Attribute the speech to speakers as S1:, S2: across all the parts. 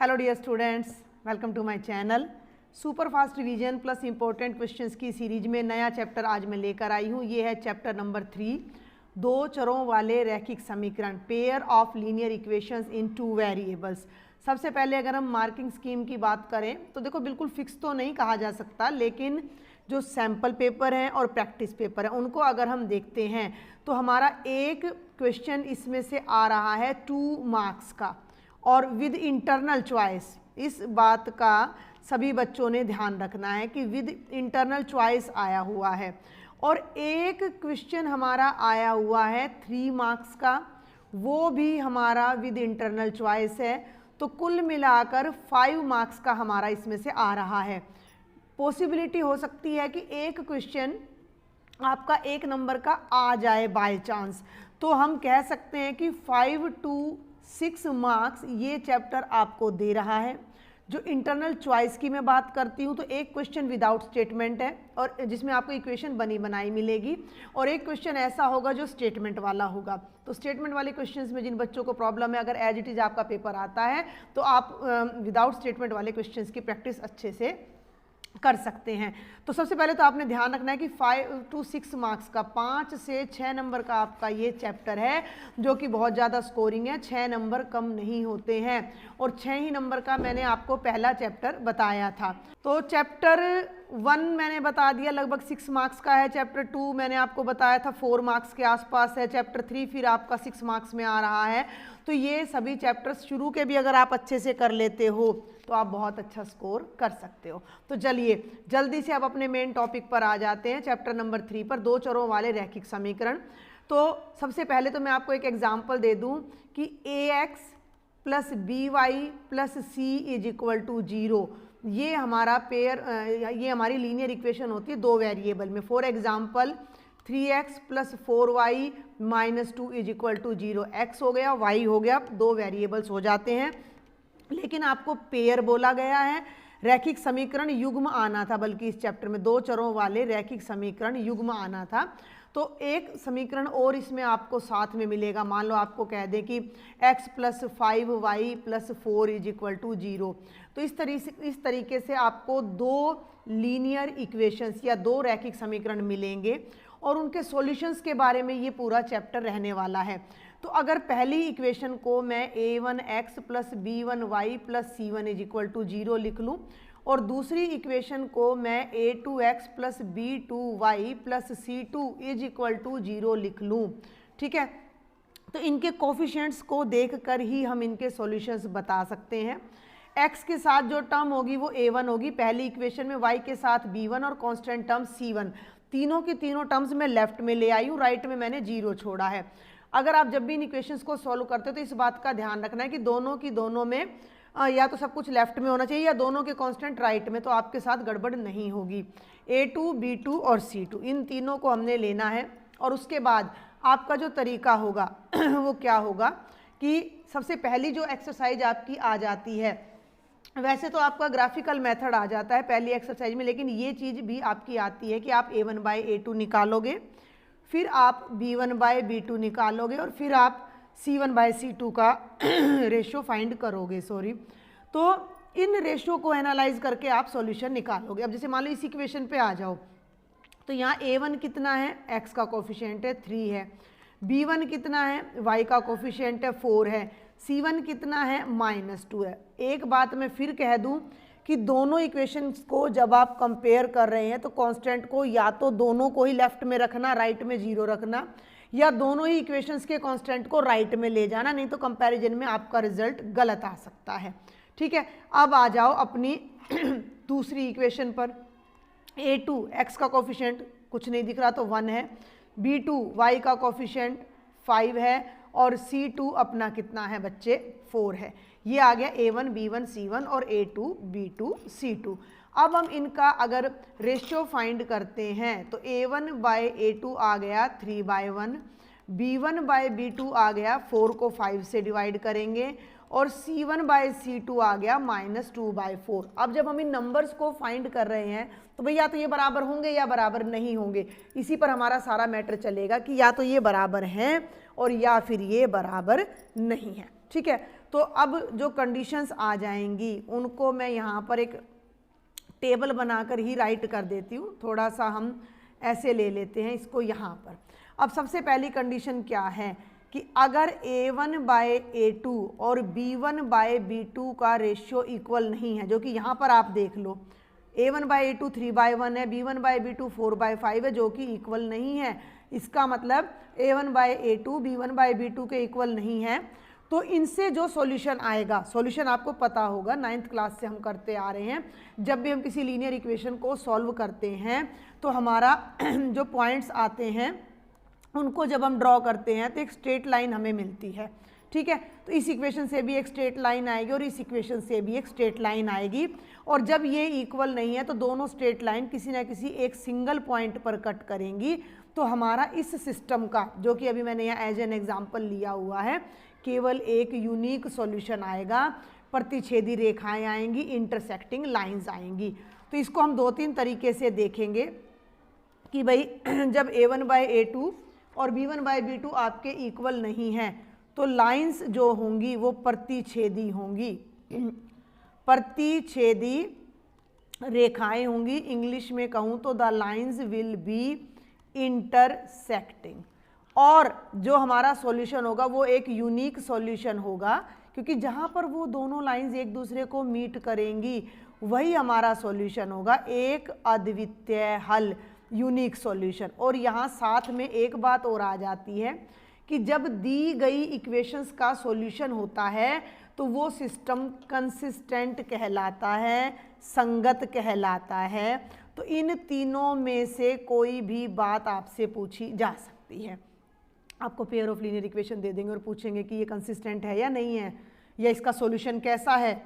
S1: Hello dear students, welcome to my channel. Super fast revision plus important questions की series में नया chapter आज मैं लेकर आई हूँ। ये है चैप्टर नंबर 3, दो चरों वाले रैखिक समीकरण, pair of linear equations in two variables. सबसे पहले अगर हम मार्किंग स्कीम की बात करें तो देखो बिल्कुल फिक्स तो नहीं कहा जा सकता, लेकिन जो सैम्पल पेपर हैं और प्रैक्टिस पेपर है उनको अगर हम देखते हैं तो हमारा एक क्वेश्चन इसमें से आ रहा है 2 मार्क्स का और विद इंटरनल चॉइस। इस बात का सभी बच्चों ने ध्यान रखना है कि विद इंटरनल चॉइस आया हुआ है। और एक क्वेश्चन हमारा आया हुआ है 3 मार्क्स का, वो भी हमारा विद इंटरनल चॉइस है। तो कुल मिलाकर 5 मार्क्स का हमारा इसमें से आ रहा है। पॉसिबिलिटी हो सकती है कि एक क्वेश्चन आपका 1 नंबर का आ जाए बाय चांस, तो हम कह सकते हैं कि 5 to 6 मार्क्स ये चैप्टर आपको दे रहा है। जो इंटरनल चॉइस की मैं बात करती हूँ तो एक क्वेश्चन विदाउट स्टेटमेंट है और जिसमें आपको इक्वेशन बनी बनाई मिलेगी, और एक क्वेश्चन ऐसा होगा जो स्टेटमेंट वाला होगा। तो स्टेटमेंट वाले क्वेश्चंस में जिन बच्चों को प्रॉब्लम है, अगर एज इट इज़ आपका पेपर आता है तो आप विदाउट स्टेटमेंट वाले क्वेश्चंस की प्रैक्टिस अच्छे से कर सकते हैं। तो सबसे पहले तो आपने ध्यान रखना है कि 5 to 6 मार्क्स का 5 से 6 नंबर का आपका ये चैप्टर है, जो कि बहुत ज़्यादा स्कोरिंग है। 6 नंबर कम नहीं होते हैं और 6 ही नंबर का मैंने आपको पहला चैप्टर बताया था। तो चैप्टर 1 मैंने बता दिया लगभग 6 मार्क्स का है। चैप्टर 2 मैंने आपको बताया था 4 मार्क्स के आसपास है। चैप्टर 3 फिर आपका 6 मार्क्स में आ रहा है। तो ये सभी चैप्टर्स शुरू के भी अगर आप अच्छे से कर लेते हो तो आप बहुत अच्छा स्कोर कर सकते हो। तो चलिए जल्दी से आप अपने मेन टॉपिक पर आ जाते हैं, चैप्टर नंबर 3 पर, दो चरों वाले रैखिक समीकरण। तो सबसे पहले तो मैं आपको एक एग्जाम्पल दे दूं कि ax plus by plus c is equal to 0, ये हमारा पेयर, ये हमारी लीनियर इक्वेशन होती है दो वेरिएबल में। For example 3x plus 4y minus 2 is equal to 0, x हो गया y हो गया, दो वेरिएबल्स हो जाते हैं। लेकिन आपको पेयर बोला गया है, रैखिक समीकरण युग्म आना था, बल्कि इस चैप्टर में दो चरों वाले रैखिक समीकरण युग्म आना था। तो एक समीकरण और इसमें आपको साथ में मिलेगा। मान लो आपको कह दें कि x plus 5y plus 4 is equal to 0, तो इस तरीके से आपको दो लीनियर इक्वेशंस या दो रैखिक समीकरण मिलेंगे और उनके सॉल्यूशंस के बारे में ये पूरा चैप्टर रहने वाला है। तो अगर पहली इक्वेशन को मैं a1x plus b1y plus c1 is equal to 0 लिख लूँ और दूसरी इक्वेशन को मैं a2x plus b2y plus c2 is equal to 0 लिख लूँ, ठीक है। तो इनके कोफिशिएंट्स को देखकर ही हम इनके सॉल्यूशंस बता सकते हैं। x के साथ जो टर्म होगी वो a1 होगी पहली इक्वेशन में, y के साथ b1 और कांस्टेंट टर्म c1। तीनों की तीनों टर्म्स में लेफ्ट में ले आई हूँ, राइट में मैंने 0 छोड़ा है। अगर आप जब भी इन इक्वेशंस को सॉल्व करते हो तो इस बात का ध्यान रखना है कि दोनों की दोनों में या तो सब कुछ लेफ्ट में होना चाहिए या दोनों के कांस्टेंट राइट में, तो आपके साथ गड़बड़ नहीं होगी। a2, b2 और c2 इन तीनों को हमने लेना है। और उसके बाद आपका जो तरीका होगा वो क्या होगा कि सबसे पहली जो एक्सरसाइज आपकी आ जाती है, वैसे तो आपका ग्राफिकल मेथड आ जाता है पहली एक्सरसाइज में, लेकिन ये चीज़ भी आपकी आती है कि आप a1 बाई a2 निकालोगे, फिर आप b1 बाई b2 निकालोगे और फिर आप c1 बाई c2 का रेशो फाइंड करोगे। तो इन रेशो को एनालाइज करके आप सॉल्यूशन निकालोगे। अब जैसे मान लो इस इक्वेशन पे आ जाओ, तो यहाँ a1 कितना है, x का कोफिशिएंट है 3 है, b1 कितना है, y का कोफिशिएंट है 4 है, c1 कितना है, -2 है। एक बात मैं फिर कह दूं कि दोनों इक्वेशंस को जब आप कंपेयर कर रहे हैं तो कांस्टेंट को या तो दोनों को ही लेफ्ट में रखना, राइट में 0 रखना, या दोनों ही इक्वेशंस के कांस्टेंट को राइट में ले जाना, नहीं तो कंपैरिजन में आपका रिजल्ट गलत आ सकता है, ठीक है। अब आ जाओ अपनी दूसरी इक्वेशन पर। a2 x का कोफिशिएंट कुछ नहीं दिख रहा तो 1 है, b2 y का कोफिशिएंट 5 है और c2 अपना कितना है बच्चे, 4 है। ये आ गया a1 b1 c1 और a2 b2 c2। अब हम इनका अगर रेशियो फाइंड करते हैं तो a1 बाय a2 आ गया 3/1, b1 बाय b2 आ गया 4 को 5 से डिवाइड करेंगे और c1 बाय c2 आ गया -2/4। अब जब हम इन नंबर्स को फाइंड कर रहे हैं तो भैया तो ये बराबर होंगे या बराबर नहीं होंगे, इसी पर हमारा सारा मैटर चलेगा कि या तो ये बराबर हैं और या फिर ये बराबर नहीं है, ठीक है। तो अब जो कंडीशंस आ जाएंगी उनको मैं यहाँ पर एक टेबल बनाकर ही राइट कर देती हूँ। थोड़ा सा हम ऐसे ले लेते हैं इसको यहाँ पर। अब सबसे पहली कंडीशन क्या है कि अगर A1/A2 और B1/B2 का रेशियो इक्वल नहीं है, जो कि यहाँ पर आप देख लो A1/A2 3/1 है, B1/B2 4/5 है, जो कि इक्वल नहीं है। इसका मतलब A1/A2 B1/B2 के इक्वल नहीं है। तो इनसे जो सॉल्यूशन आएगा, सॉल्यूशन आपको पता होगा, 9th क्लास से हम करते आ रहे हैं, जब भी हम किसी लीनियर इक्वेशन को सॉल्व करते हैं तो हमारा जो पॉइंट्स आते हैं उनको जब हम ड्रॉ करते हैं तो एक स्ट्रेट लाइन हमें मिलती है, ठीक है। तो इस इक्वेशन से भी एक स्ट्रेट लाइन आएगी और इस इक्वेशन से भी एक स्ट्रेट लाइन आएगी, और जब ये इक्वल नहीं है तो दोनों स्ट्रेट लाइन किसी ना किसी एक सिंगल पॉइंट पर कट करेंगी। तो हमारा इस सिस्टम का, जो कि अभी मैंने यहाँ एज एन एग्जाम्पल लिया हुआ है, केवल एक यूनिक सॉल्यूशन आएगा, प्रतिच्छेदी रेखाएं आएंगी, इंटरसेक्टिंग लाइंस आएंगी। तो इसको हम 2-3 तरीके से देखेंगे कि भाई जब A1/A2 और B1/B2 आपके इक्वल नहीं हैं तो लाइंस जो होंगी वो प्रतिच्छेदी होंगी, प्रतिच्छेदी रेखाएं होंगी। इंग्लिश में कहूँ तो the lines will be intersecting, और जो हमारा सॉल्यूशन होगा वो एक यूनिक सॉल्यूशन होगा, क्योंकि जहाँ पर वो दोनों लाइंस एक दूसरे को मीट करेंगी वही हमारा सॉल्यूशन होगा, एक अद्वितीय हल, यूनिक सॉल्यूशन। और यहाँ साथ में एक बात और आ जाती है कि जब दी गई इक्वेशंस का सॉल्यूशन होता है तो वो सिस्टम कंसिस्टेंट कहलाता है, संगत कहलाता है। तो इन तीनों में से कोई भी बात आपसे पूछी जा सकती है। आपको पेयर ऑफ लीनियर इक्वेशन दे देंगे और पूछेंगे कि ये कंसिस्टेंट है या नहीं है, या इसका सॉल्यूशन कैसा है,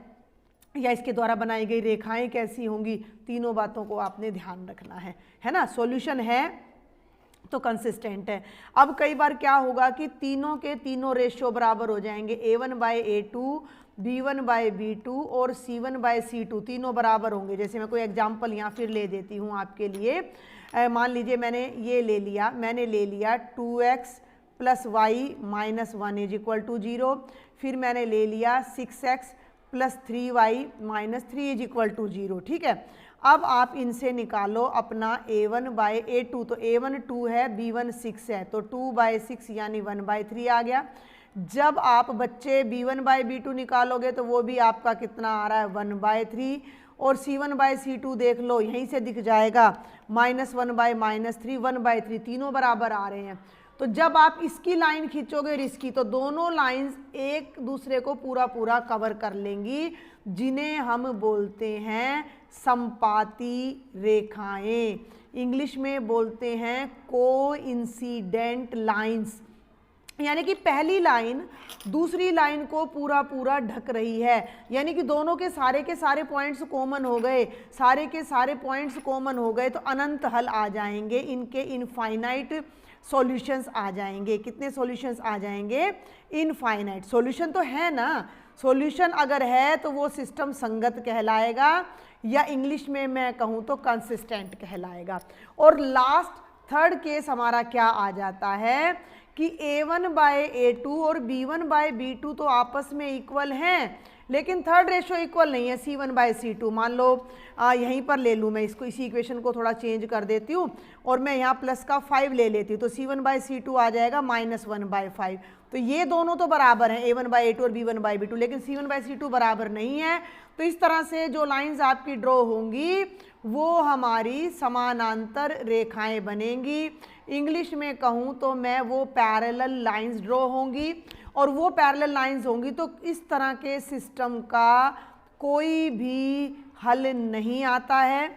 S1: या इसके द्वारा बनाई गई रेखाएं कैसी होंगी। तीनों बातों को आपने ध्यान रखना है ना। सॉल्यूशन है तो कंसिस्टेंट है। अब कई बार क्या होगा कि तीनों के तीनों रेशियो बराबर हो जाएंगे, A1/A2, B1/B2 और C1/C2 तीनों बराबर होंगे। जैसे मैं कोई एग्जांपल यहाँ फिर ले देती हूँ आपके लिए। मान लीजिए मैंने ये ले लिया, 2x + y - 1 = 0। फिर मैंने ले लिया 6x + 3y - 3 = 0, ठीक है। अब आप इनसे निकालो अपना A1/A2, तो A1 2 है, B1 6 है, तो 2/6 यानी 1/3 आ गया। जब आप बच्चे B1/B2 निकालोगे तो वो भी आपका कितना आ रहा है, 1/3, और C1/C2 देख लो, यहीं से दिख जाएगा, -1/-3 1/3, तीनों बराबर आ रहे हैं। तो जब आप इसकी लाइन खींचोगे और इसकी, तो दोनों लाइंस एक दूसरे को पूरा पूरा कवर कर लेंगी, जिन्हें हम बोलते हैं संपाती रेखाएं। इंग्लिश में बोलते हैं कोइंसिडेंट लाइंस, यानी कि पहली लाइन दूसरी लाइन को पूरा पूरा ढक रही है, यानी कि दोनों के सारे पॉइंट्स कॉमन हो गए, सारे के सारे पॉइंट्स कॉमन हो गए, तो अनंत हल आ जाएंगे, इनके इनफाइनाइट सॉल्यूशंस आ जाएंगे। कितने सॉल्यूशंस आ जाएंगे? इनफाइनाइट। सॉल्यूशन तो है ना, सॉल्यूशन अगर है तो वो सिस्टम संगत कहलाएगा, या इंग्लिश में मैं कहूँ तो कंसिस्टेंट कहलाएगा। और लास्ट थर्ड केस हमारा क्या आ जाता है कि A1/A2 और B1/B2 तो आपस में इक्वल हैं, लेकिन थर्ड रेशो इक्वल नहीं है, C1/C2। मान लो यहीं पर ले लूँ मैं इसको, इसी इक्वेशन को थोड़ा चेंज कर देती हूँ और मैं यहाँ प्लस का 5 ले लेती हूँ, तो C1/C2 आ जाएगा -1/5। तो ये दोनों तो बराबर हैं, A1/A2 और B1/B2, लेकिन C1/C2 बराबर नहीं है। तो इस तरह से जो लाइंस आपकी ड्रॉ होंगी वो हमारी समानांतर रेखाएं बनेंगी। इंग्लिश में कहूँ तो मैं वो पैरेलल लाइंस ड्रॉ होंगी, और वो पैरेलल लाइंस होंगी तो इस तरह के सिस्टम का कोई भी हल नहीं आता है।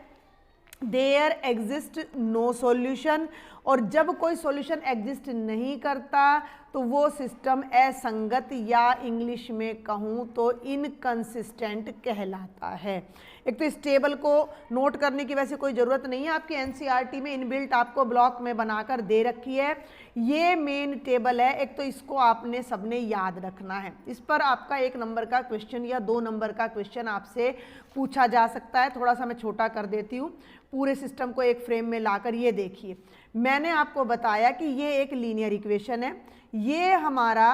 S1: देयर एग्जिस्ट नो सॉल्यूशन, और जब कोई सॉल्यूशन एग्जिस्ट नहीं करता तो वो सिस्टम असंगत, या इंग्लिश में कहूँ तो इनकंसिस्टेंट कहलाता है। एक तो इस टेबल को नोट करने की वैसे कोई ज़रूरत नहीं है, आपकी एनसीईआरटी में इनबिल्ट आपको ब्लॉक में बनाकर दे रखी है। ये मेन टेबल है, एक तो इसको आपने सबने याद रखना है। इस पर आपका 1 नंबर का क्वेश्चन या 2 नंबर का क्वेश्चन आपसे पूछा जा सकता है। थोड़ा सा मैं छोटा कर देती हूँ पूरे सिस्टम को एक फ्रेम में लाकर। ये देखिए, मैंने आपको बताया कि ये एक लीनियर इक्वेशन है, ये हमारा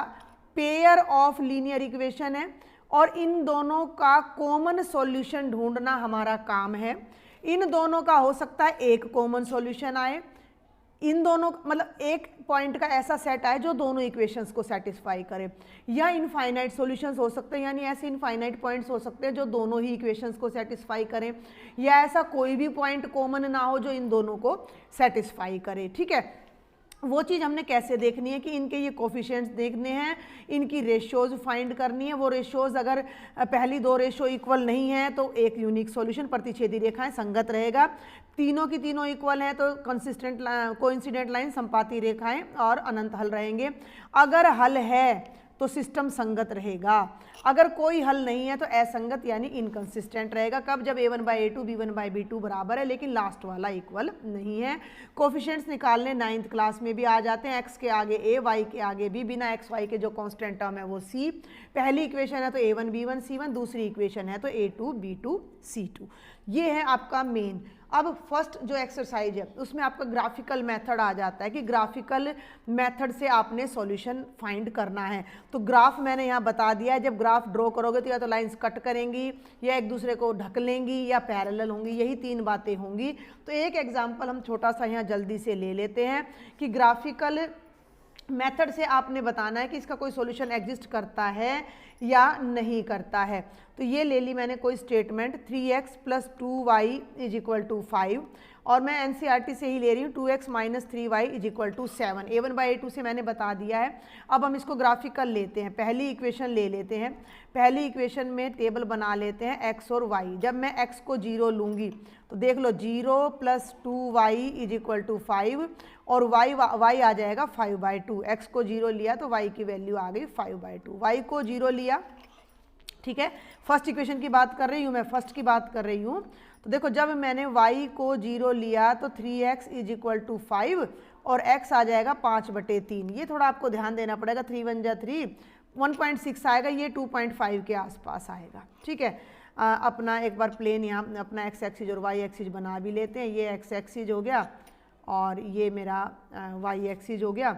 S1: पेयर ऑफ लीनियर इक्वेशन है और इन दोनों का कॉमन सॉल्यूशन ढूंढना हमारा काम है। इन दोनों का हो सकता है एक कॉमन सॉल्यूशन आए, इन दोनों मतलब एक पॉइंट का ऐसा सेट आए जो दोनों इक्वेशंस को सेटिस्फाई करे, या इनफाइनाइट सॉल्यूशंस हो सकते हैं, यानी ऐसे इनफाइनाइट पॉइंट्स हो सकते हैं जो दोनों ही इक्वेशंस को सेटिस्फाई करें, या ऐसा कोई भी पॉइंट कॉमन ना हो जो इन दोनों को सेटिस्फाई करे। ठीक है, वो चीज़ हमने कैसे देखनी है कि इनके ये कोफिशिएंट्स देखने हैं, इनकी रेशियोज फाइंड करनी है। वो रेशियोज अगर पहली दो रेशियो इक्वल नहीं है तो एक यूनिक सॉल्यूशन, प्रतिच्छेदी रेखाएं संगत रहेगा। तीनों की तीनों इक्वल हैं तो कंसिस्टेंट कोइंसिडेंट लाइन, संपाती रेखाएं और अनंत हल रहेंगे। अगर हल है तो सिस्टम संगत रहेगा, अगर कोई हल नहीं है तो असंगत यानी इनकंसिस्टेंट रहेगा। कब? जब a1/a2 b1/b2 बराबर है लेकिन लास्ट वाला इक्वल नहीं है। कोफिशिएंट्स निकालने 9th क्लास में भी आ जाते हैं। x के आगे a, y के आगे b, बिना x y के जो कांस्टेंट टर्म है वो c। पहली इक्वेशन है तो a1 b1 c1, दूसरी इक्वेशन है तो a2 b2 c2। ये है आपका मेन। अब फर्स्ट जो एक्सरसाइज है उसमें आपका ग्राफिकल मेथड आ जाता है कि ग्राफिकल मेथड से आपने सॉल्यूशन फाइंड करना है। तो ग्राफ मैंने यहाँ बता दिया है, जब ग्राफ ड्रॉ करोगे तो या तो लाइंस कट करेंगी, या एक दूसरे को ढक लेंगी, या पैरेलल होंगी, यही तीन बातें होंगी। तो एक एग्जाम्पल हम छोटा सा यहाँ जल्दी से ले लेते हैं कि ग्राफिकल मेथड से आपने बताना है कि इसका कोई सॉल्यूशन एग्जिस्ट करता है या नहीं करता है। तो ये ले ली मैंने कोई स्टेटमेंट 3x + 2y = 5, और मैं एनसीईआरटी से ही ले रही हूँ 2x - 3y = 7। a1/a2 से मैंने बता दिया है। अब हम इसको ग्राफिकल लेते हैं। पहली इक्वेशन ले लेते हैं। पहली इक्वेशन में टेबल बना लेते हैं x और y। जब मैं x को 0 लूँगी तो देख लो 0 + 2y = 5 और y आ जाएगा 5/2। x को 0 लिया तो y की वैल्यू आ गई 5/2। y को 0 लिया, ठीक है। फर्स्ट इक्वेशन की बात कर रही हूँ मैं, फर्स्ट की बात कर रही हूँ। तो देखो जब मैंने y को 0 लिया तो 3x = 5 और x आ जाएगा 5/3। ये थोड़ा आपको ध्यान देना पड़ेगा। 3 × 1 = 3, 1.6 आएगा, ये 2.5 के आसपास आएगा। ठीक है, अपना एक बार प्लेन यहाँ अपना x एक्सिस और y एक्सिस बना भी लेते हैं। ये x एक्सिस हो गया और ये मेरा y एक्सिस हो गया,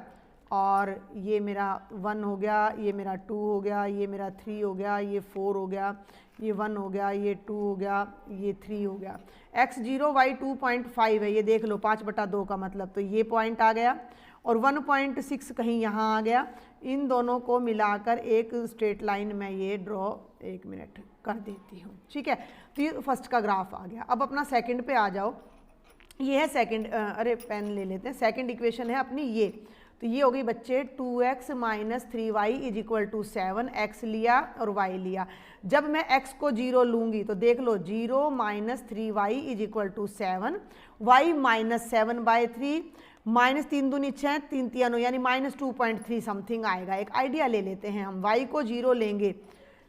S1: और ये मेरा 1 हो गया, ये मेरा 2 हो गया, ये मेरा 3 हो गया, ये 4 हो गया, ये 1 हो गया, ये 2 हो गया, ये 3 हो गया। x 0 y 2.5 है, ये देख लो 5/2 का मतलब, तो ये पॉइंट आ गया, और 1.6 कहीं यहाँ आ गया। इन दोनों को मिलाकर एक स्ट्रेट लाइन में ये ड्रॉ 1 मिनट कर देती हूँ। ठीक है, तो ये फर्स्ट का ग्राफ आ गया। अब अपना सेकंड पे आ जाओ। ये है सेकंड, अरे पेन ले लेते हैं। सेकंड इक्वेशन है अपनी ये, तो ये हो गई बच्चे 2x - 3y = 7। x लिया और y लिया। जब मैं x को 0 लूँगी तो देख लो 0 - 3y = 7, y - 7/3, -3 दूनी 6, 3 3 9, यानी -2.3 समथिंग आएगा। एक आइडिया ले लेते हैं हम, y को 0 लेंगे।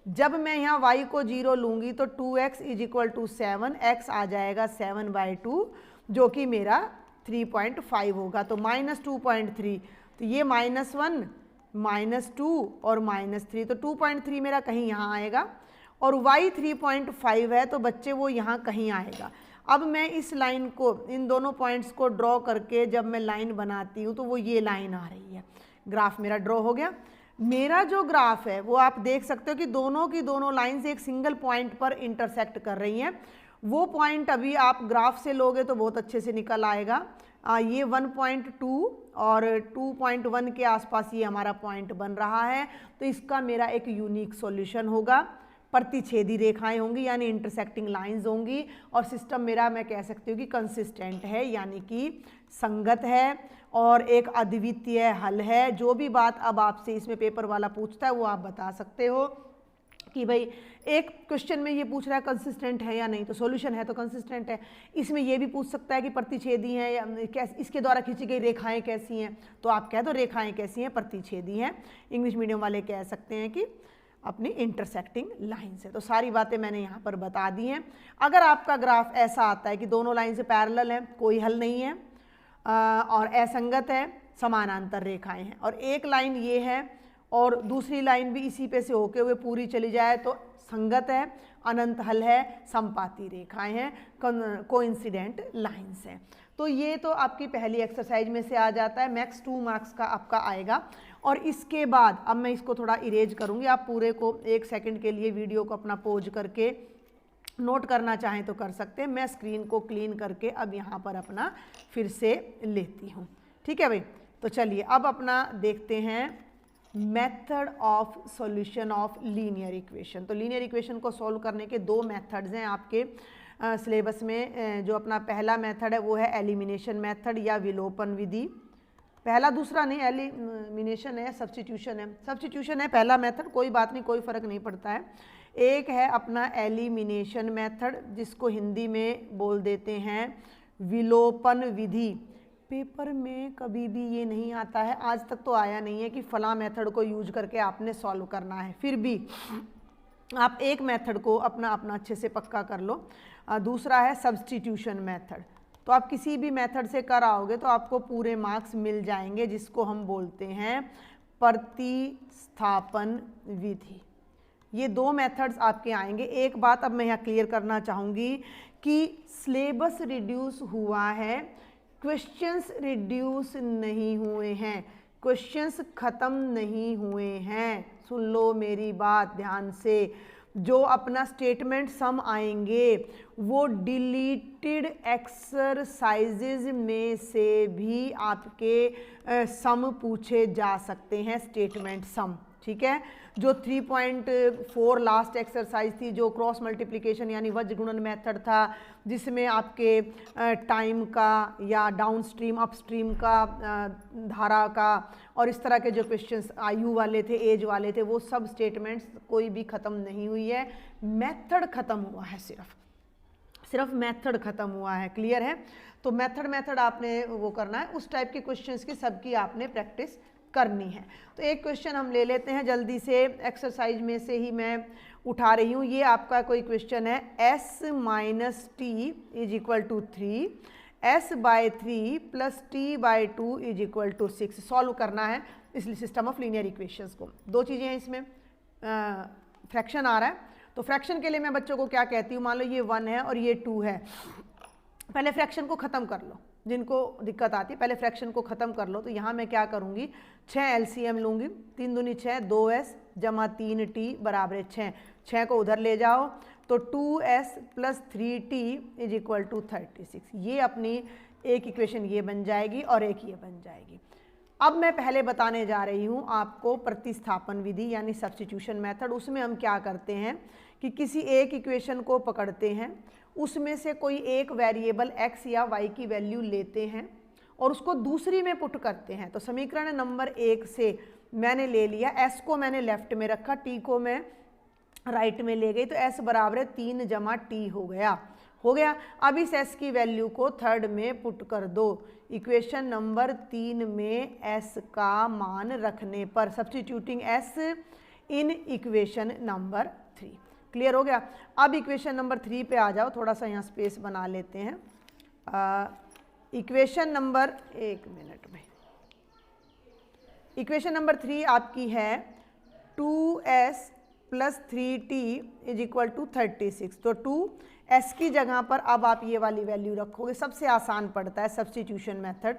S1: जब मैं यहाँ y को 0 लूँगी तो 2x = 7, x आ जाएगा 7/2 जो कि मेरा 3.5 होगा, तो -2.3, तो ये -1 -2 और -3, तो 2.3 मेरा कहीं यहाँ आएगा, और y 3.5 है तो बच्चे वो यहाँ कहीं आएगा। अब मैं इस लाइन को, इन दोनों पॉइंट्स को ड्रॉ करके जब मैं लाइन बनाती हूँ तो वो ये लाइन आ रही है। ग्राफ मेरा ड्रॉ हो गया। मेरा जो ग्राफ है वो आप देख सकते हो कि दोनों की दोनों लाइन्स एक सिंगल पॉइंट पर इंटरसेक्ट कर रही हैं। वो पॉइंट अभी आप ग्राफ से लोगे तो बहुत अच्छे से निकल आएगा। ये 1.2 और 2.1 के आसपास ये हमारा पॉइंट बन रहा है, तो इसका मेरा एक यूनिक सॉल्यूशन होगा। प्रतिच्छेदी रेखाएं होंगी यानी इंटरसेक्टिंग लाइंस होंगी, और सिस्टम मेरा मैं कह सकती हूँ कि कंसिस्टेंट है यानी कि संगत है और एक अद्वितीय हल है। जो भी बात अब आपसे इसमें पेपर वाला पूछता है वो आप बता सकते हो कि भाई एक क्वेश्चन में ये पूछ रहा है कंसिस्टेंट है या नहीं, तो सॉल्यूशन है तो कंसिस्टेंट है। इसमें ये भी पूछ सकता है कि प्रतिच्छेदी हैं या कैसे, इसके द्वारा खींची गई रेखाएं कैसी हैं, तो आप कह दो रेखाएं कैसी हैं, प्रतिच्छेदी हैं। इंग्लिश मीडियम वाले कह सकते हैं कि अपनी इंटरसेक्टिंग लाइन से। तो सारी बातें मैंने यहाँ पर बता दी हैं। अगर आपका ग्राफ ऐसा आता है कि दोनों लाइन से पैरेलल है, कोई हल नहीं है, और असंगत है, समानांतर रेखाएं हैं, और एक लाइन ये है और दूसरी लाइन भी इसी पे से होके हुए पूरी चली जाए तो संगत है, अनंत हल है, संपाती रेखाएं हैं, कोइंसिडेंट लाइंस हैं। तो ये तो आपकी पहली एक्सरसाइज में से आ जाता है, मैक्स 2 मार्क्स का आपका आएगा। और इसके बाद अब मैं इसको थोड़ा इरेज करूँगी, आप पूरे को 1 सेकंड के लिए वीडियो को अपना पॉज करके नोट करना चाहें तो कर सकते हैं। मैं स्क्रीन को क्लीन करके अब यहाँ पर अपना फिर से लेती हूँ, ठीक है भाई। तो चलिए अब अपना देखते हैं method of solution of linear equation. तो लीनियर इक्वेशन को सॉल्व करने के 2 मेथड्स हैं आपके सिलेबस में। जो अपना पहला मेथड है वो है एलिमिनेशन मेथड या विलोपन विधि। पहला दूसरा नहीं, एलिमिनेशन है, सब्स्टिट्यूशन है। सब्स्टिट्यूशन है पहला मेथड, कोई बात नहीं, कोई फ़र्क नहीं पड़ता है। एक है अपना एलिमिनेशन मेथड, जिसको हिंदी में बोल देते हैं विलोपन विधि। पेपर में कभी भी ये नहीं आता है, आज तक तो आया नहीं है कि फला मेथड को यूज करके आपने सॉल्व करना है। फिर भी आप एक मेथड को अपना अच्छे से पक्का कर लो। दूसरा है सब्स्टिट्यूशन मेथड। तो आप किसी भी मेथड से कर आओगे तो आपको पूरे मार्क्स मिल जाएंगे, जिसको हम बोलते हैं प्रतिस्थापन विधि। ये 2 मेथड्स आपके आएंगे। एक बात अब मैं यहाँ क्लियर करना चाहूँगी कि सिलेबस रिड्यूस हुआ है, क्वेश्चंस रिड्यूस नहीं हुए हैं, क्वेश्चंस ख़त्म नहीं हुए हैं। सुन लो मेरी बात ध्यान से। जो अपना स्टेटमेंट सम आएंगे वो डिलीटेड एक्सरसाइजेज में से भी आपके सम पूछे जा सकते हैं, स्टेटमेंट सम, ठीक है। जो 3.4 लास्ट एक्सरसाइज थी, जो क्रॉस मल्टीप्लिकेशन यानी वज्र गुणन मेथड था, जिसमें आपके टाइम का या डाउन स्ट्रीम अप स्ट्रीम का धारा का और इस तरह के जो क्वेश्चंस आयु वाले थे, एज वाले थे, वो सब स्टेटमेंट्स कोई भी ख़त्म नहीं हुई है, मेथड ख़त्म हुआ है, सिर्फ मेथड ख़त्म हुआ है। क्लियर है? तो मेथड आपने वो करना है, उस टाइप के क्वेश्चंस की सबकी आपने प्रैक्टिस करनी है। तो एक क्वेश्चन हम ले लेते हैं जल्दी से, एक्सरसाइज में से ही मैं उठा रही हूँ। ये आपका कोई क्वेश्चन है, s minus T is equal to 3, s/3 plus t/2 is equal to 6। Solve करना है इस सिस्टम ऑफ लीनियर इक्वेशंस को। 2 चीज़ें हैं इसमें, फ्रैक्शन आ रहा है। तो फ्रैक्शन के लिए मैं बच्चों को क्या कहती हूँ, मान लो ये 1 है और ये 2 है। पहले फ्रैक्शन को ख़त्म कर लो, जिनको दिक्कत आती है पहले फ्रैक्शन को ख़त्म कर लो। तो यहाँ मैं क्या करूँगी, 6 LCM लूँगी, 3 दूनी 6, 2s जमा 3t बराबर 6। 6 को उधर ले जाओ तो 2s plus 3t is equal to 36। ये अपनी एक इक्वेशन ये बन जाएगी और एक ये बन जाएगी। अब मैं पहले बताने जा रही हूँ आपको प्रतिस्थापन विधि यानी सब्स्टिट्यूशन मेथड। उसमें हम क्या करते हैं कि किसी एक इक्वेशन को पकड़ते हैं, उसमें से कोई एक वेरिएबल x या y की वैल्यू लेते हैं और उसको दूसरी में पुट करते हैं। तो समीकरण नंबर 1 से मैंने ले लिया, s को मैंने लेफ्ट में रखा, t को मैं राइट में ले गई, तो s बराबर 3 जमा t हो गया। अब इस s की वैल्यू को थर्ड में पुट कर दो। इक्वेशन नंबर 3 में s का मान रखने पर, substituting s in equation number 3। Clear हो गया? अब इक्वेशन नंबर 3 पे आ जाओ, थोड़ा सा यहाँ स्पेस बना लेते हैं। इक्वेशन नंबर, एक मिनट में, इक्वेशन नंबर 3 आपकी है 2s plus 3t is equal to 36। तो 2s की जगह पर अब आप ये वाली वैल्यू रखोगे, सबसे आसान पड़ता है substitution method.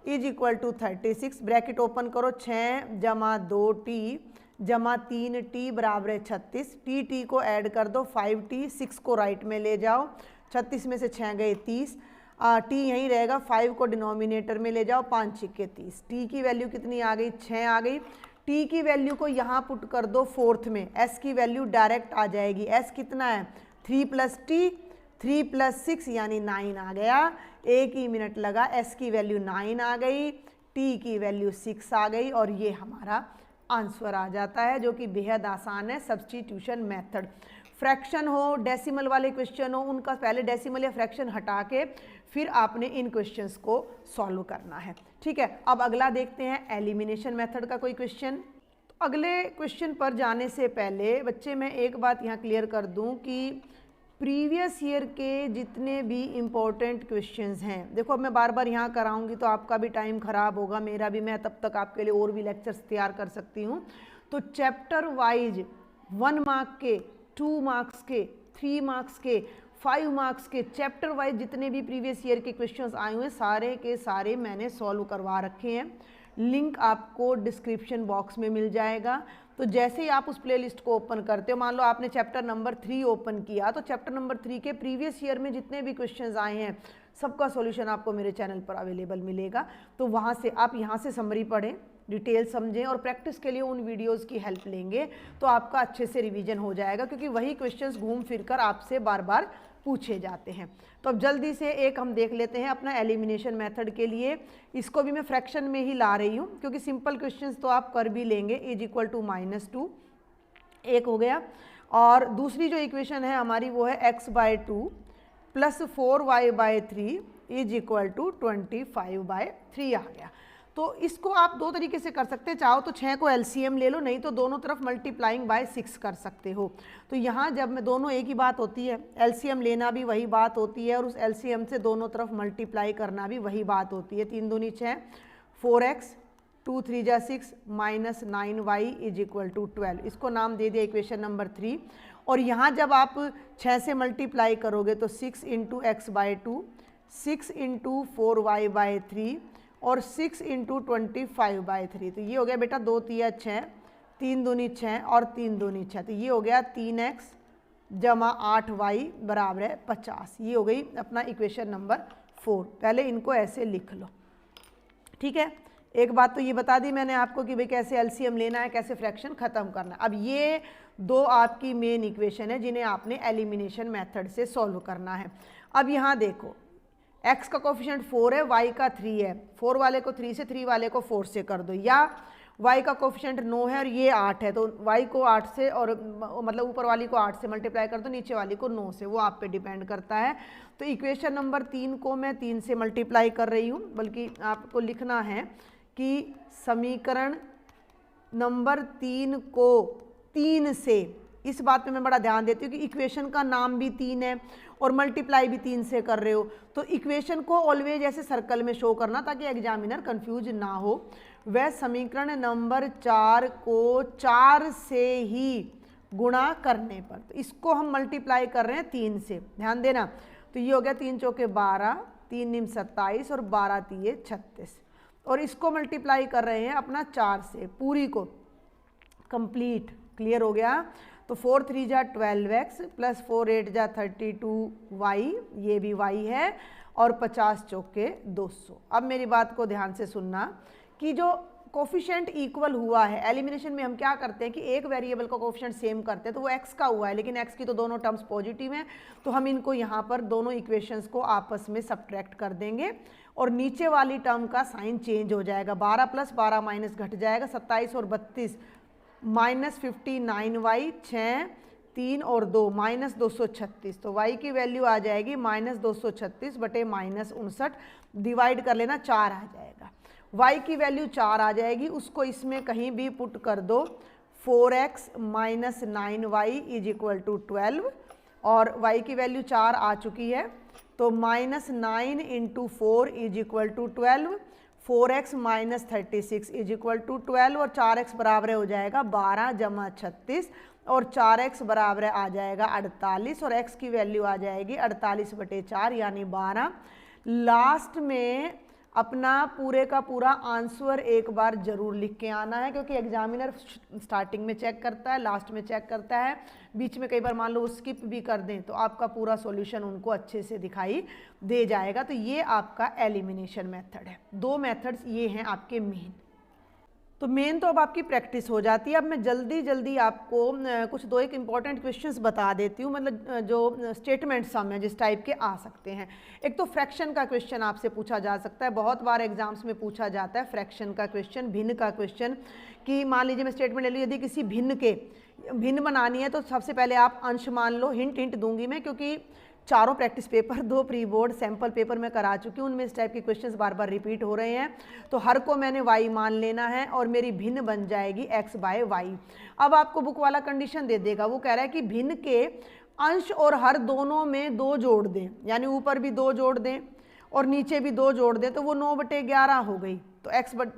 S1: Is equal to 36, bracket open करो, 6 जमा 2t जमा 3t बराबर 36। टी को ऐड कर दो, 5t, 6 को राइट में ले जाओ, 36 में से 6 गए 30, t यहीं रहेगा, 5 को डिनोमिनेटर में ले जाओ, 5 छिक्के 30। t की वैल्यू कितनी आ गई, 6 आ गई। t की वैल्यू को यहाँ पुट कर दो फोर्थ में, s की वैल्यू डायरेक्ट आ जाएगी। s कितना है, 3 प्लस t, 3 प्लस 6 यानी 9 आ गया। एक ही मिनट लगा, s की वैल्यू 9 आ गई, t की वैल्यू 6 आ गई और ये हमारा आंसर आ जाता है, जो कि बेहद आसान है, सब्स्टिट्यूशन मेथड। फ्रैक्शन हो, डेसिमल वाले क्वेश्चन हो, उनका पहले डेसिमल या फ्रैक्शन हटा के फिर आपने इन क्वेश्चंस को सॉल्व करना है। ठीक है, अब अगला देखते हैं एलिमिनेशन मेथड का कोई क्वेश्चन। तो अगले क्वेश्चन पर जाने से पहले बच्चे मैं एक बात यहाँ क्लियर कर दूँ कि प्रीवियस ईयर के जितने भी इम्पोर्टेंट क्वेश्चंस हैं, देखो अब मैं बार बार यहाँ कराऊंगी तो आपका भी टाइम ख़राब होगा, मेरा भी, मैं तब तक आपके लिए और भी लेक्चर्स तैयार कर सकती हूँ। तो चैप्टर वाइज 1 मार्क के, 2 मार्क्स के, 3 मार्क्स के, 5 मार्क्स के चैप्टर वाइज जितने भी प्रीवियस ईयर के क्वेश्चंस आए हुए सारे के सारे मैंने सॉल्व करवा रखे हैं। लिंक आपको डिस्क्रिप्शन बॉक्स में मिल जाएगा। तो जैसे ही आप उस प्लेलिस्ट को ओपन करते हो, मान लो आपने चैप्टर नंबर 3 ओपन किया, तो चैप्टर नंबर 3 के प्रीवियस ईयर में जितने भी क्वेश्चंस आए हैं सबका सॉल्यूशन आपको मेरे चैनल पर अवेलेबल मिलेगा। तो वहाँ से आप यहाँ से समरी पढ़ें, डिटेल समझें और प्रैक्टिस के लिए उन वीडियोस की हेल्प लेंगे तो आपका अच्छे से रिवीजन हो जाएगा, क्योंकि वही क्वेश्चंस घूम फिर कर आपसे बार बार पूछे जाते हैं। तो अब जल्दी से एक हम देख लेते हैं अपना एलिमिनेशन मेथड के लिए। इसको भी मैं फ्रैक्शन में ही ला रही हूँ क्योंकि सिंपल क्वेश्चंस तो आप कर भी लेंगे। इज इक्वल टू -2 एक हो गया, और दूसरी जो इक्वेशन है हमारी वो है x/2 plus 4y/3 is equal to 25/3 आ गया। तो इसको आप दो तरीके से कर सकते हैं, चाहो तो 6 को एलसीएम ले लो, नहीं तो दोनों तरफ मल्टीप्लाइंग बाय 6 कर सकते हो। तो यहाँ जब मैं दोनों एक ही बात होती है, एलसीएम लेना भी वही बात होती है और उस एलसीएम से दोनों तरफ मल्टीप्लाई करना भी वही बात होती है। 3 दूनी 6, 4x 2 3 जा 6 minus 9y is equal to 12। इसको नाम दे दिया इक्वेशन नंबर 3। और यहाँ जब आप 6 से मल्टीप्लाई करोगे तो 6 इंटू x/2, 6 इंटू 4y/3 और 6 इंटू 25/3। तो ये हो गया बेटा 2 तिया 6, 3 दूनी 6 और 3 दूनी 6। तो ये हो गया 3x जमा 8y बराबर है 50। ये हो गई अपना इक्वेशन नंबर 4। पहले इनको ऐसे लिख लो, ठीक है। एक बात तो ये बता दी मैंने आपको कि भाई कैसे एलसीएम लेना है, कैसे फ्रैक्शन ख़त्म करना है। अब ये दो आपकी मेन इक्वेशन है जिन्हें आपने एलिमिनेशन मेथड से सॉल्व करना है। अब यहाँ देखो, x का कोफिशिएंट 4 है, y का 3 है। 4 वाले को 3 से, 3 वाले को 4 से कर दो, या y का कोफिशिएंट 9 है और ये 8 है, तो y को 8 से और मतलब ऊपर वाली को 8 से मल्टीप्लाई कर दो, नीचे वाली को 9 से, वो आप पे डिपेंड करता है। तो इक्वेशन नंबर 3 को मैं 3 से मल्टीप्लाई कर रही हूँ, बल्कि आपको लिखना है कि समीकरण नंबर 3 को 3 से, इस बात पे मैं बड़ा ध्यान देती हूँ कि इक्वेशन का नाम भी 3 है और मल्टीप्लाई भी 3 से कर रहे हो, तो इक्वेशन को ऑलवेज ऐसे सर्कल में शो करना ताकि एग्जामिनर कंफ्यूज ना हो। वह समीकरण नंबर 4 को 4 से ही गुणा करने पर, तो इसको हम मल्टीप्लाई कर रहे हैं 3 से, ध्यान देना। तो ये हो गया 3 चौके 12, 3 निम 27 और 12 तिये 36, और इसको मल्टीप्लाई कर रहे हैं अपना 4 से, पूरी को कंप्लीट। क्लियर हो गया। तो 4 3 जा 12x प्लस 4 8 जा 32y, ये भी y है, और 50 चौके 200। अब मेरी बात को ध्यान से सुनना कि जो कोफिशिएंट इक्वल हुआ है, एलिमिनेशन में हम क्या करते हैं कि एक वेरिएबल का कोफिशिएंट सेम करते हैं, तो वो x का हुआ है, लेकिन x की तो दोनों टर्म्स पॉजिटिव हैं, तो हम इनको यहाँ पर दोनों इक्वेशंस को आपस में सब्ट्रैक्ट कर देंगे और नीचे वाली टर्म का साइन चेंज हो जाएगा। 12 प्लस 12 माइनस घट जाएगा, 27 और 32 माइनस 59y, 6 3 और 2 माइनस 236। तो y की वैल्यू आ जाएगी माइनस 236 बटे माइनस 59, डिवाइड कर लेना 4 आ जाएगा। y की वैल्यू 4 आ जाएगी, उसको इसमें कहीं भी पुट कर दो, 4x minus 9y is equal to 12, और y की वैल्यू 4 आ चुकी है, तो minus 9 into 4 is equal to 12, 4x minus 36 is equal to 12, और 4x बराबर हो जाएगा 12 जमा 36, और 4x बराबर आ जाएगा 48, और x की वैल्यू आ जाएगी 48 बटे 4 यानी 12। लास्ट में अपना पूरे का पूरा आंसर एक बार जरूर लिख के आना है, क्योंकि एग्जामिनर स्टार्टिंग में चेक करता है, लास्ट में चेक करता है, बीच में कई बार मान लो स्किप भी कर दें तो आपका पूरा सॉल्यूशन उनको अच्छे से दिखाई दे जाएगा। तो ये आपका एलिमिनेशन मेथड है। दो मेथड्स ये हैं आपके मेन। तो मेन तो अब आपकी प्रैक्टिस हो जाती है। अब मैं जल्दी आपको कुछ दो एक इम्पॉर्टेंट क्वेश्चंस बता देती हूँ, मतलब जो स्टेटमेंट सम है जिस टाइप के आ सकते हैं। एक तो फ्रैक्शन का क्वेश्चन आपसे पूछा जा सकता है, बहुत बार एग्जाम्स में पूछा जाता है फ्रैक्शन का क्वेश्चन, भिन्न का क्वेश्चन, कि मान लीजिए मैं स्टेटमेंट ले लूँ, यदि किसी भिन्न बनानी है तो सबसे पहले आप अंश मान लो। हिंट दूंगी मैं, क्योंकि चारों practice paper, 2 pre board sample paper में करा चुकी हूँ, उनमें इस टाइप के क्वेश्चंस बार बार रिपीट हो रहे हैं। तो हर को मैंने y मान लेना है और मेरी भिन्न बन जाएगी x बाय y। अब आपको बुक वाला कंडीशन दे देगा, वो कह रहा है कि भिन्न के अंश और हर दोनों में 2 जोड़ दें, यानी ऊपर भी 2 जोड़ दें और नीचे भी 2 जोड़ दें, तो वो 9/11 हो गई। तो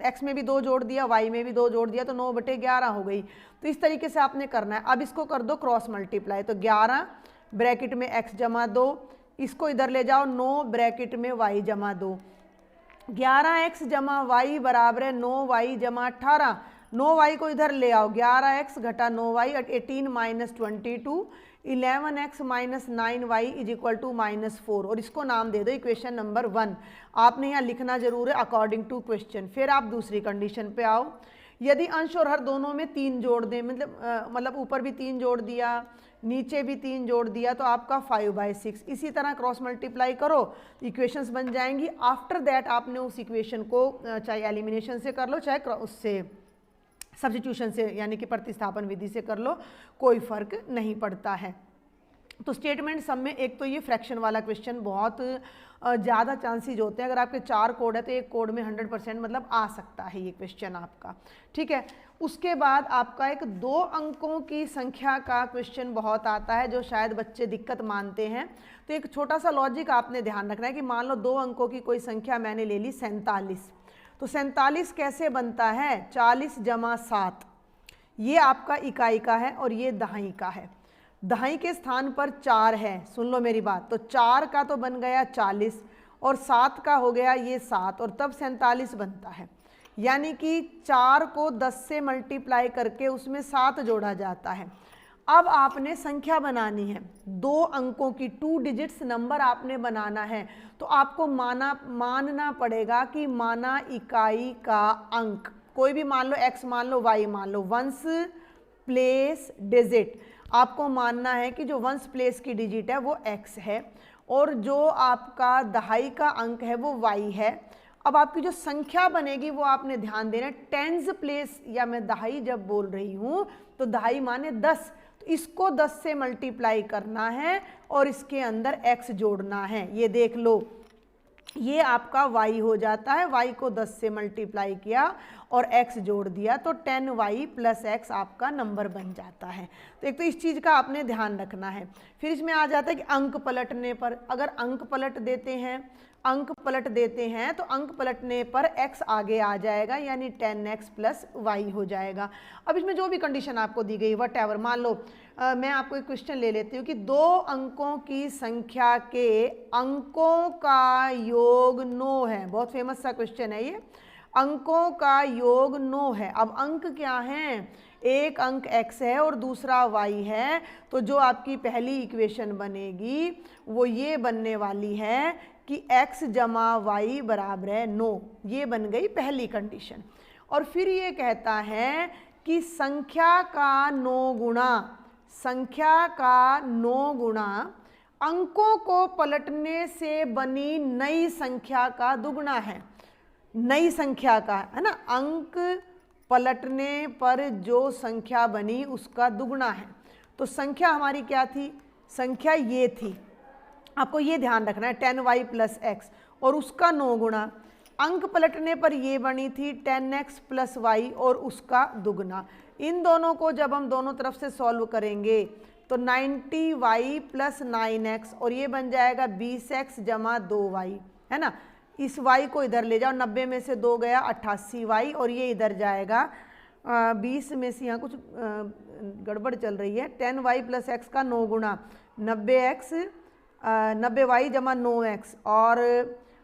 S1: x में भी 2 जोड़ दिया, y में भी 2 जोड़ दिया, तो 9/11 हो गई। तो इस तरीके से आपने करना है। अब इसको कर दो क्रॉस मल्टीप्लाई, तो 11 ब्रैकेट में x जमा 2, इसको इधर ले जाओ 9 ब्रैकेट में y जमा 2, 11x जमा y बराबर है 9y जमा 18, 9y को इधर ले आओ, 11x घटा 9y 18 minus 22, 11x minus 9y is equal to -4, और इसको नाम दे दो इक्वेशन नंबर 1। आपने यहाँ लिखना जरूर है अकॉर्डिंग टू क्वेश्चन। फिर आप दूसरी कंडीशन पे आओ, यदि अंश और हर दोनों में 3 जोड़ दें, मतलब ऊपर भी 3 जोड़ दिया, नीचे भी 3 जोड़ दिया, तो आपका 5/6। इसी तरह क्रॉस मल्टीप्लाई करो, इक्वेशंस बन जाएंगी। आफ्टर दैट आपने उस इक्वेशन को चाहे एलिमिनेशन से कर लो, चाहे उससे सब्स्टिट्यूशन से यानी कि प्रतिस्थापन विधि से कर लो, कोई फर्क नहीं पड़ता है। तो स्टेटमेंट सम में एक तो ये फ्रैक्शन वाला क्वेश्चन बहुत ज़्यादा चांसेज होते हैं। अगर आपके 4 कोड है तो एक कोड में 100% मतलब आ सकता है ये क्वेश्चन आपका, ठीक है। उसके बाद आपका एक 2 अंकों की संख्या का क्वेश्चन बहुत आता है, जो शायद बच्चे दिक्कत मानते हैं। तो एक छोटा सा लॉजिक आपने ध्यान रखना है कि मान लो 2 अंकों की कोई संख्या मैंने ले ली 47, तो 47 कैसे बनता है, 40 जमा 7, ये आपका इकाई का है और ये दहाई का है। दहाई के स्थान पर 4 है, सुन लो मेरी बात, तो 4 का तो बन गया 40 और 7 का हो गया ये 7, और तब 47 बनता है। यानी कि 4 को 10 से मल्टीप्लाई करके उसमें 7 जोड़ा जाता है। अब आपने संख्या बनानी है, 2 अंकों की 2 डिजिट्स नंबर आपने बनाना है, तो आपको मानना पड़ेगा कि माना इकाई का अंक, कोई भी मान लो x मान लो y मान लो, वंस प्लेस डिजिट, आपको मानना है कि जो वंस प्लेस की डिजिट है वो x है और जो आपका दहाई का अंक है वो y है। अब आपकी जो संख्या बनेगी वो आपने ध्यान देना, टेंस प्लेस या मैं दहाई जब बोल रही हूँ तो दहाई माने 10, तो इसको 10 से मल्टीप्लाई करना है और इसके अंदर x जोड़ना है। ये देख लो, ये आपका y हो जाता है, y को 10 से मल्टीप्लाई किया और x जोड़ दिया तो 10y प्लस x आपका नंबर बन जाता है। तो एक तो इस चीज़ का आपने ध्यान रखना है। फिर इसमें आ जाता है कि अंक पलटने पर, अगर अंक पलट देते हैं तो अंक पलटने पर x आगे आ जाएगा, यानी 10x प्लस y हो जाएगा। अब इसमें जो भी कंडीशन आपको दी गई वट एवर, मान लो मैं आपको एक क्वेश्चन ले लेती हूँ कि 2 अंकों की संख्या के अंकों का योग 9 है। बहुत फेमस सा क्वेश्चन है ये, अंकों का योग 9 है। अब अंक क्या हैं, एक अंक x है और दूसरा y है, तो जो आपकी पहली इक्वेशन बनेगी वो ये बनने वाली है कि x जमा y बराबर है 9, ये बन गई पहली कंडीशन। और फिर ये कहता है कि संख्या का 9 गुणा अंकों को पलटने से बनी नई संख्या का दुगुना है। नई संख्या का है ना, अंक पलटने पर जो संख्या बनी उसका दुगुना है। तो संख्या हमारी क्या थी, संख्या ये थी, आपको ये ध्यान रखना है 10y प्लस x, और उसका 9 गुणा, अंक पलटने पर ये बनी थी 10x प्लस y और उसका दुगना। इन दोनों को जब हम दोनों तरफ से सॉल्व करेंगे तो 90y प्लस 9x और ये बन जाएगा 20x जमा 2y, है ना। इस y को इधर ले जाओ, 90 में से 2 गया 88y और ये इधर जाएगा 20 में से, यहाँ कुछ गड़बड़ चल रही है, 10y प्लस x का 9 गुणा 90y जमा 9x और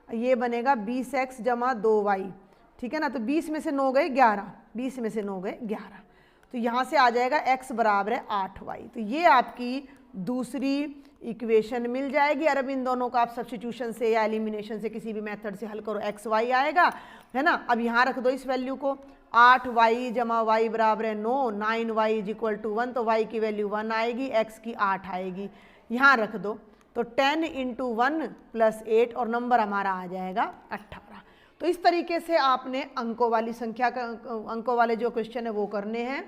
S1: ये बनेगा 20x जमा 2y, ठीक है ना। तो 20 में से 9 गए 11, 20 में से 9 गए 11, तो यहाँ से आ जाएगा x बराबर है 8y। तो ये आपकी दूसरी इक्वेशन मिल जाएगी। और अब इन दोनों का आप सब्स्टिट्यूशन से या एलिमिनेशन से किसी भी मेथड से हल करो, x y आएगा, है ना। अब यहाँ रख दो इस वैल्यू को, 8y जमा y बराबर है 9, 9y इज इक्वल टू 1, तो y की वैल्यू 1 आएगी, x की 8 आएगी, यहाँ रख दो। तो 10 इंटू 1 प्लस 8 और नंबर हमारा आ जाएगा 18। तो इस तरीके से आपने अंकों वाली संख्या का, अंकों वाले जो क्वेश्चन है वो करने हैं।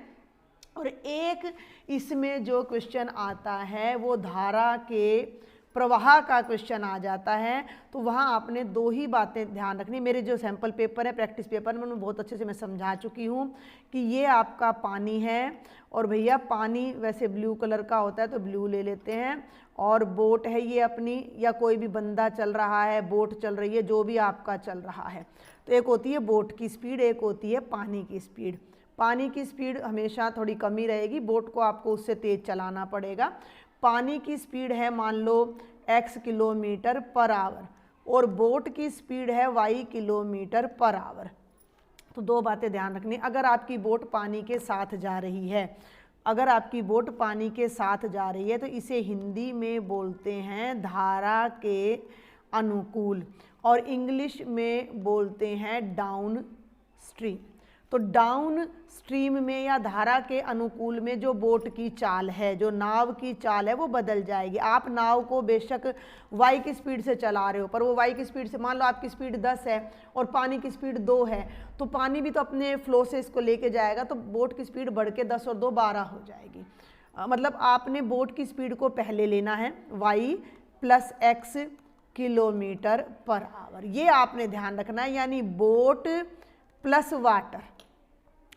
S1: और एक इसमें जो क्वेश्चन आता है वो धारा के प्रवाह का क्वेश्चन आ जाता है, तो वहाँ आपने 2 ही बातें ध्यान रखनी। मेरे जो सैम्पल पेपर है, प्रैक्टिस पेपर में उन्होंने बहुत अच्छे से मैं समझा चुकी हूँ कि ये आपका पानी है और भैया पानी वैसे ब्लू कलर का होता है तो ब्लू ले लेते हैं, और बोट है ये अपनी, या कोई भी बंदा चल रहा है, बोट चल रही है, जो भी आपका चल रहा है। तो एक होती है बोट की स्पीड, एक होती है पानी की स्पीड। पानी की स्पीड हमेशा थोड़ी कम ही रहेगी, बोट को आपको उससे तेज़ चलाना पड़ेगा। पानी की स्पीड है मान लो x किलोमीटर पर आवर और बोट की स्पीड है y किलोमीटर पर आवर। तो दो बातें ध्यान रखनी, अगर आपकी बोट पानी के साथ जा रही है, अगर आपकी बोट पानी के साथ जा रही है तो इसे हिंदी में बोलते हैं धारा के अनुकूल और इंग्लिश में बोलते हैं डाउन स्ट्रीम। तो डाउन स्ट्रीम में या धारा के अनुकूल में जो बोट की चाल है, जो नाव की चाल है वो बदल जाएगी। आप नाव को बेशक y की स्पीड से चला रहे हो पर वो y की स्पीड से, मान लो आपकी स्पीड 10 है और पानी की स्पीड 2 है, तो पानी भी तो अपने फ्लो से इसको लेके जाएगा, तो बोट की स्पीड बढ़ के 10 और 2 12 हो जाएगी। मतलब आपने बोट की स्पीड को पहले लेना है y plus x kilometre per hour, ये आपने ध्यान रखना है। यानी बोट प्लस वाटर,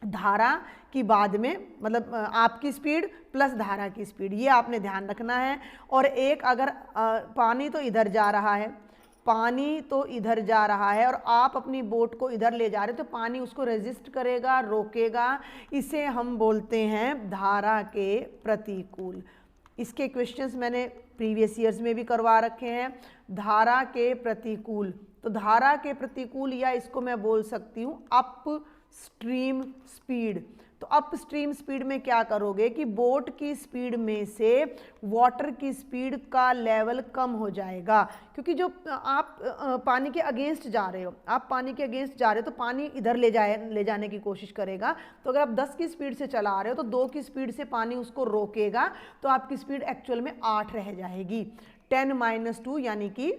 S1: धारा की बाद में, मतलब आपकी स्पीड प्लस धारा की स्पीड, ये आपने ध्यान रखना है। और एक अगर पानी तो इधर जा रहा है, पानी तो इधर जा रहा है और आप अपनी बोट को इधर ले जा रहे हो तो पानी उसको रेजिस्ट करेगा, रोकेगा, इसे हम बोलते हैं धारा के प्रतिकूल। इसके क्वेश्चंस मैंने प्रीवियस ईयर्स में भी करवा रखे हैं। धारा के प्रतिकूल, तो धारा के प्रतिकूल या इसको मैं बोल सकती हूँ अप स्ट्रीम स्पीड। तो अप स्ट्रीम स्पीड में क्या करोगे कि बोट की स्पीड में से वाटर की स्पीड का लेवल कम हो जाएगा, क्योंकि जो आप पानी के अगेंस्ट जा रहे हो, आप पानी के अगेंस्ट जा रहे हो तो पानी इधर ले जाने की कोशिश करेगा। तो अगर आप 10 की स्पीड से चला रहे हो तो 2 की स्पीड से पानी उसको रोकेगा, तो आपकी स्पीड एक्चुअल में 8 रह जाएगी। 10 - 2 यानी कि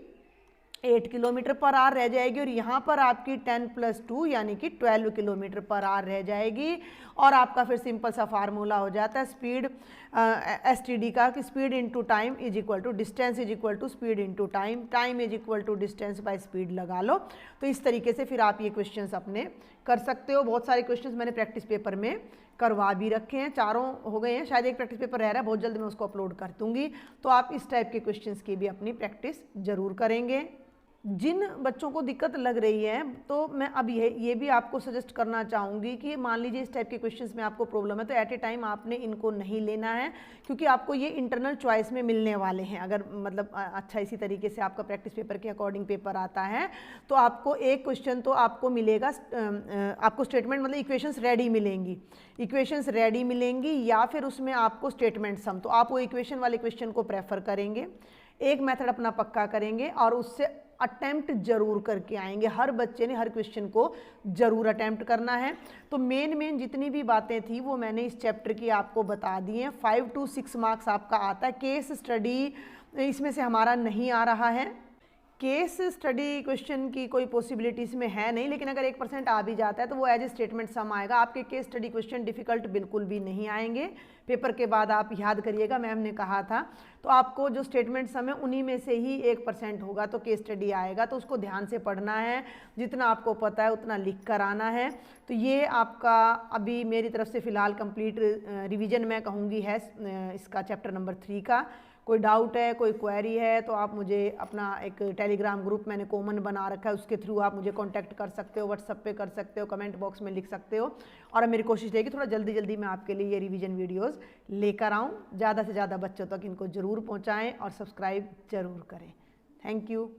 S1: 8 किलोमीटर पर आवर रह जाएगी और यहाँ पर आपकी 10 + 2 यानी कि 12 किलोमीटर पर आवर रह जाएगी। और आपका फिर सिंपल सा फार्मूला हो जाता है स्पीड STD का कि speed into time is equal to distance is equal to speed into time, time is equal to distance by speed लगा लो। तो इस तरीके से फिर आप ये क्वेश्चंस अपने कर सकते हो। बहुत सारे क्वेश्चंस मैंने प्रैक्टिस पेपर में करवा भी रखे हैं, 4 हो गए हैं, शायद एक प्रैक्टिस पेपर रह रहा है, बहुत जल्द मैं उसको अपलोड कर दूंगी। तो आप इस टाइप के क्वेश्चंस की भी अपनी प्रैक्टिस जरूर करेंगे। जिन बच्चों को दिक्कत लग रही है तो मैं अब ये भी आपको सजेस्ट करना चाहूँगी कि मान लीजिए इस टाइप के क्वेश्चंस में आपको प्रॉब्लम है तो एट ए टाइम आपने इनको नहीं लेना है, क्योंकि आपको ये इंटरनल चॉइस में मिलने वाले हैं। अगर मतलब अच्छा इसी तरीके से आपका प्रैक्टिस पेपर के अकॉर्डिंग पेपर आता है तो आपको एक क्वेश्चन तो आपको मिलेगा, आपको स्टेटमेंट मतलब इक्वेशंस रेडी मिलेंगी, इक्वेशंस रेडी मिलेंगी या फिर उसमें आपको स्टेटमेंट सम। तो आप वो इक्वेशन वाले क्वेश्चन को प्रेफर करेंगे, एक मेथड अपना पक्का करेंगे और उससे अटेम्प्ट जरूर करके आएंगे। हर बच्चे ने हर क्वेश्चन को जरूर अटेम्प्ट करना है। तो मेन जितनी भी बातें थी वो मैंने इस चैप्टर की आपको बता दी हैं। 5 to 6 मार्क्स आपका आता है। केस स्टडी इसमें से हमारा नहीं आ रहा है, केस स्टडी क्वेश्चन की कोई पॉसिबिलिटी इसमें है नहीं, लेकिन अगर 1% आ भी जाता है तो वो एज ए स्टेटमेंट सम आएगा। आपके केस स्टडी क्वेश्चन डिफिकल्ट बिल्कुल भी नहीं आएंगे। पेपर के बाद आप याद करिएगा, मैम ने कहा था, तो आपको जो स्टेटमेंट सम है उन्हीं में से ही 1% होगा तो केस स्टडी आएगा। तो उसको ध्यान से पढ़ना है, जितना आपको पता है उतना लिख कर आना है। तो ये आपका अभी मेरी तरफ से फ़िलहाल कंप्लीट रिवीजन मैं कहूँगी है इसका चैप्टर नंबर 3 का। कोई डाउट है, कोई क्वेरी है तो आप मुझे अपना एक टेलीग्राम ग्रुप मैंने कॉमन बना रखा है, उसके थ्रू आप मुझे कांटेक्ट कर सकते हो, व्हाट्सएप पे कर सकते हो, कमेंट बॉक्स में लिख सकते हो। और मेरी कोशिश रहेगी थोड़ा जल्दी मैं आपके लिए ये रिवीजन वीडियोस लेकर आऊँ। ज़्यादा से ज़्यादा बच्चों तक इनको ज़रूर पहुँचाएँ और सब्सक्राइब ज़रूर करें। Thank you.